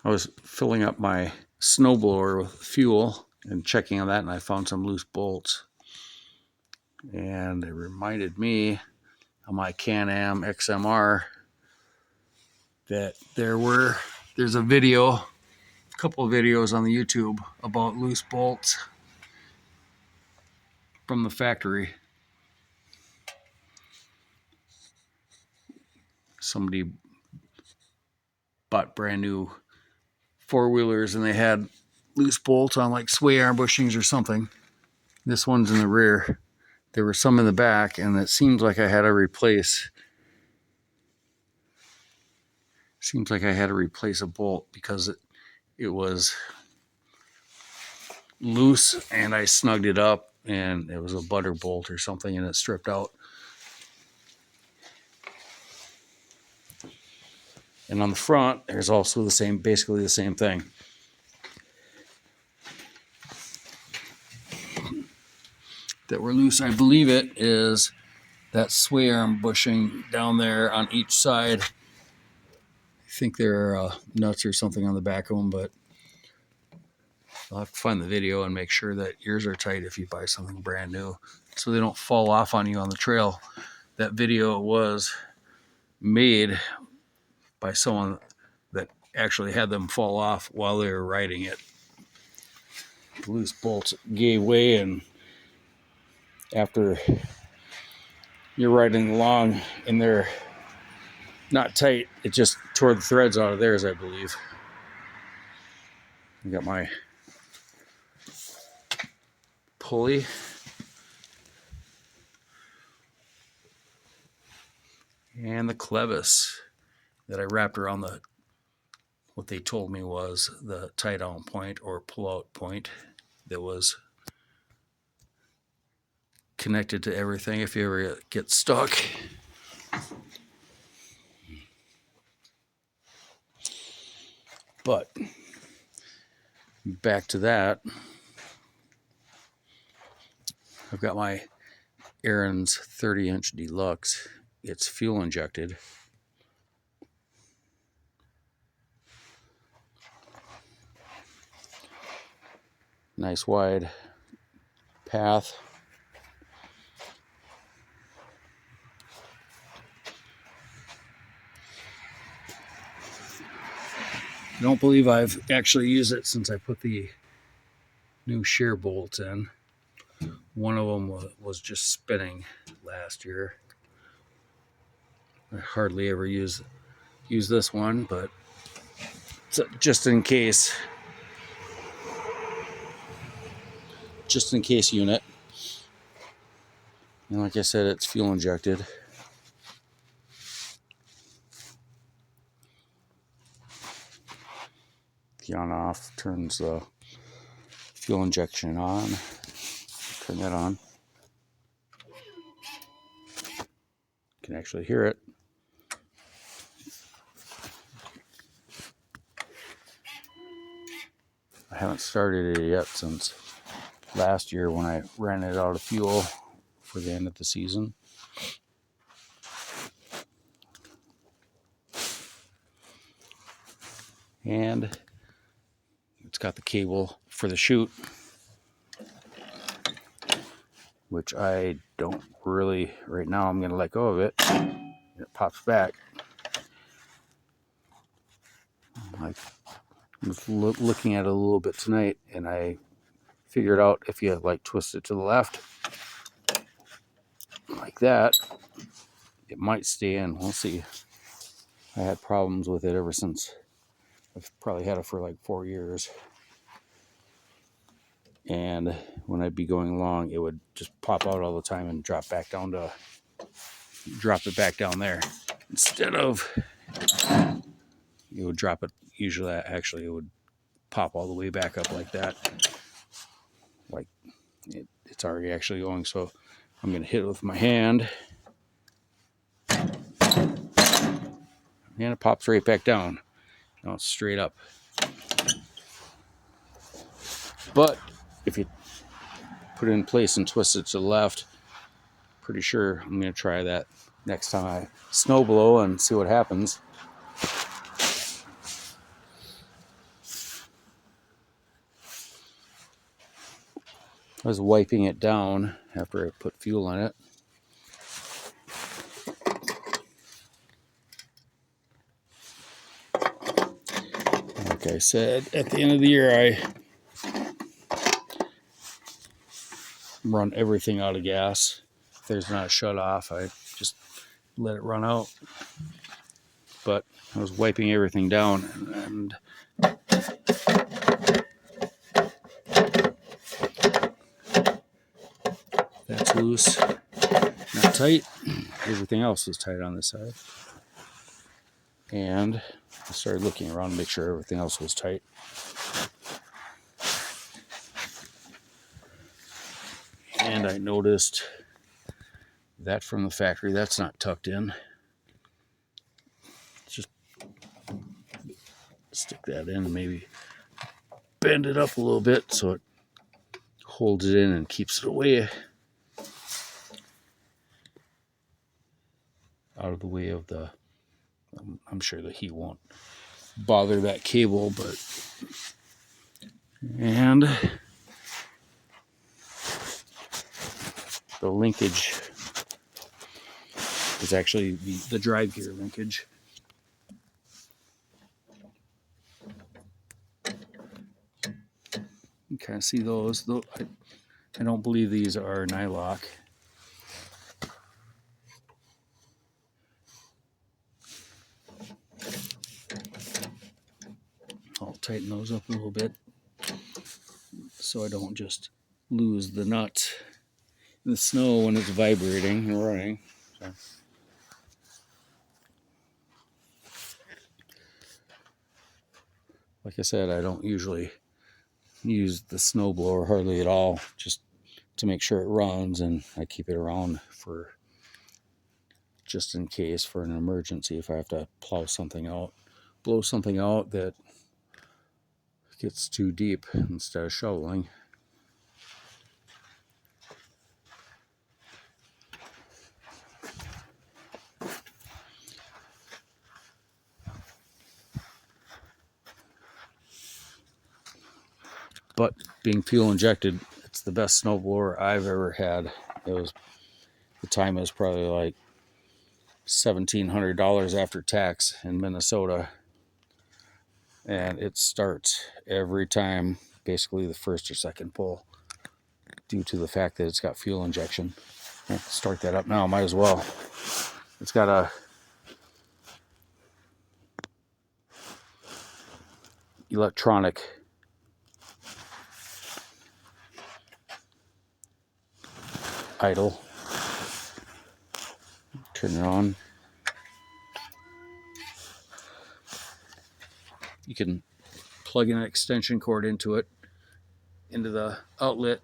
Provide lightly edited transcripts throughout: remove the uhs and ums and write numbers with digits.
I was filling up my snowblower with fuel and checking on that, and I found some loose bolts. And it reminded me on my Can-Am XMR that there's a couple of videos on the YouTube about loose bolts from the factory. Somebody bought brand new four-wheelers and they had loose bolts on like sway arm bushings or something. This one's in the rear. There were some in the back, and it seems like I had to replace a bolt because it was loose, and I snugged it up, and it was a butter bolt or something, and it stripped out. And on the front, there's also basically the same thing. That were loose. I believe it is that sway arm bushing down there on each side. I think there are nuts or something on the back of them, but I'll have to find the video and make sure that yours are tight if you buy something brand new, so they don't fall off on you on the trail. That video was made by someone that actually had them fall off while they were riding it. The loose bolts gave way, and after you're riding along and they're not tight, it just tore the threads out of theirs, I believe. I got my pulley. And the clevis that I wrapped around what they told me was the tie down point or pull out point that was connected to everything if you ever get stuck. But back to that, I've got my Ahriens 30-inch deluxe. It's fuel injected. Nice wide path. I don't believe I've actually used it since I put the new shear bolts in. One of them was just spinning last year. I hardly ever use this one, but just in case unit. And like I said, it's fuel injected. The on off turns the fuel injection on. Turn that on. You can actually hear it. I haven't started it yet since last year when I ran it out of fuel for the end of the season. And it's got the cable for the chute, which I don't really, right now I'm going to let go of it. And it pops back. I was looking at it a little bit tonight, and I figured out if you like twist it to the left, like that, it might stay in. We'll see. I had problems with it ever since. I've probably had it for like 4 years. And when I'd be going along, it would just pop out all the time and drop it back down there. Instead of, it would drop it, usually actually it would pop all the way back up like that. Like it's already actually going. So I'm going to hit it with my hand. And it pops right back down. Now it's straight up. But if you put it in place and twist it to the left, pretty sure I'm going to try that next time I snow blow and see what happens. I was wiping it down after I put fuel in it. Like I said, at the end of the year, I run everything out of gas. If there's not a shut off, I just let it run out. But I was wiping everything down, and that's loose, not tight. Everything else was tight on this side. And I started looking around to make sure everything else was tight. And I noticed that from the factory, that's not tucked in. Just stick that in and maybe bend it up a little bit so it holds it in and keeps it away, out of the way of the, I'm sure the heat won't bother that cable, but, and the linkage is actually the drive gear linkage. You kind of see those, though. I don't believe these are nylock. I'll tighten those up a little bit so I don't just lose the nut in the snow when it's vibrating and running. So. Like I said, I don't usually use the snowblower hardly at all, just to make sure it runs, and I keep it around for just in case for an emergency if I have to plow something out, blow something out that gets too deep instead of shoveling. But being fuel injected, it's the best snowblower I've ever had. The time was probably like $1,700 after tax in Minnesota. And it starts every time, basically the first or second pull, due to the fact that it's got fuel injection. I'll start that up now, might as well. It's got a electronic idle. Turn it on. You can plug in an extension cord into it, into the outlet,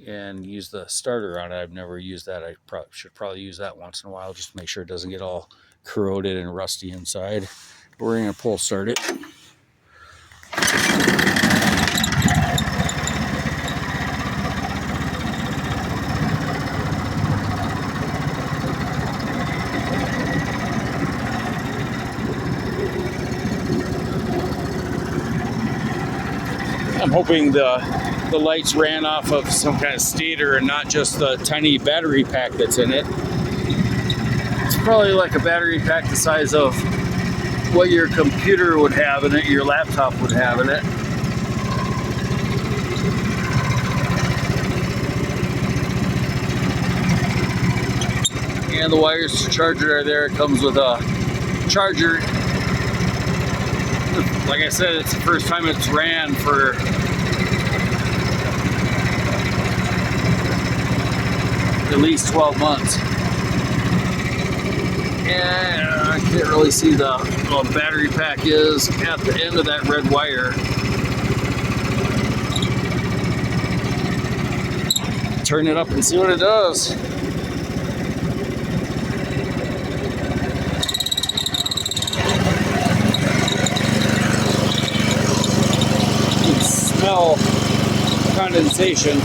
and use the starter on it. I've never used that. I should probably use that once in a while just to make sure it doesn't get all corroded and rusty inside. We're going to pull start it. I'm hoping the lights ran off of some kind of stator and not just the tiny battery pack that's in it. It's probably like a battery pack the size of what your computer would have in it, your laptop would have in it. And the wires to charger are there. It comes with a charger. Like I said, it's the first time it's ran for at least 12 months. And I can't really see the battery pack is at the end of that red wire. Turn it up and see what it does. You can smell condensation.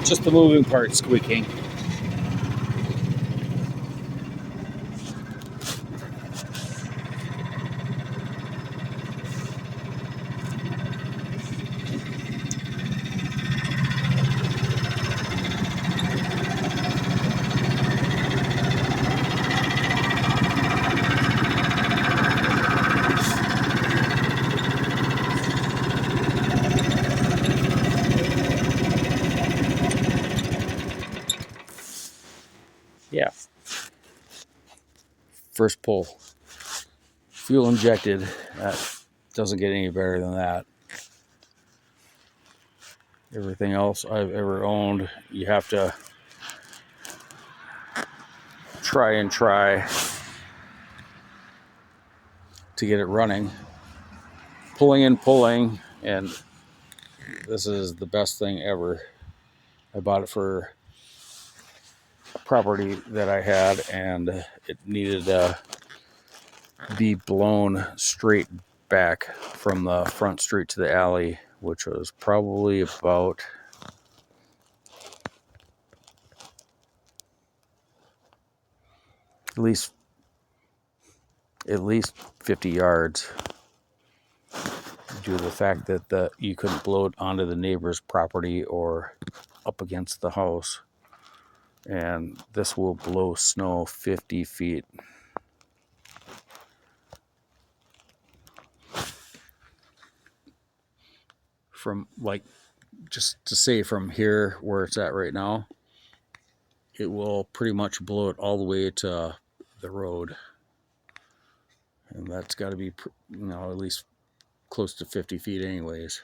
just the moving part squeaking. Yeah. First pull. Fuel injected. That doesn't get any better than that. Everything else I've ever owned, you have to try to get it running. Pulling and pulling, and this is the best thing ever. I bought it for a property that I had, and it needed to be blown straight back from the front street to the alley, which was probably about at least 50 yards, due to the fact that you couldn't blow it onto the neighbor's property or up against the house. And this will blow snow 50 feet. From, like, just to say from here where it's at right now, it will pretty much blow it all the way to the road. And that's got to be, at least close to 50 feet anyways.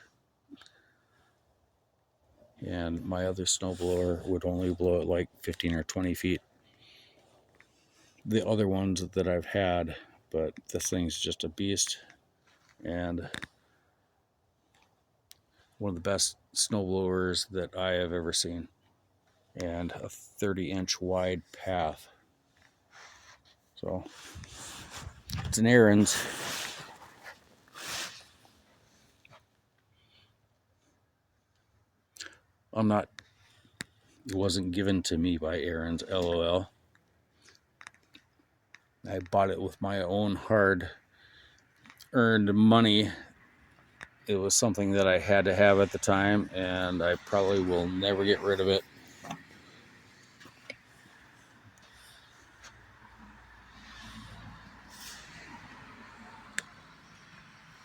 And my other snowblower would only blow it like 15 or 20 feet. The other ones that I've had, but this thing's just a beast, and one of the best snowblowers that I have ever seen, and a 30-inch wide path. So it's an Ahriens. It wasn't given to me by Ahriens, LOL. I bought it with my own hard-earned money. It was something that I had to have at the time, and I probably will never get rid of it.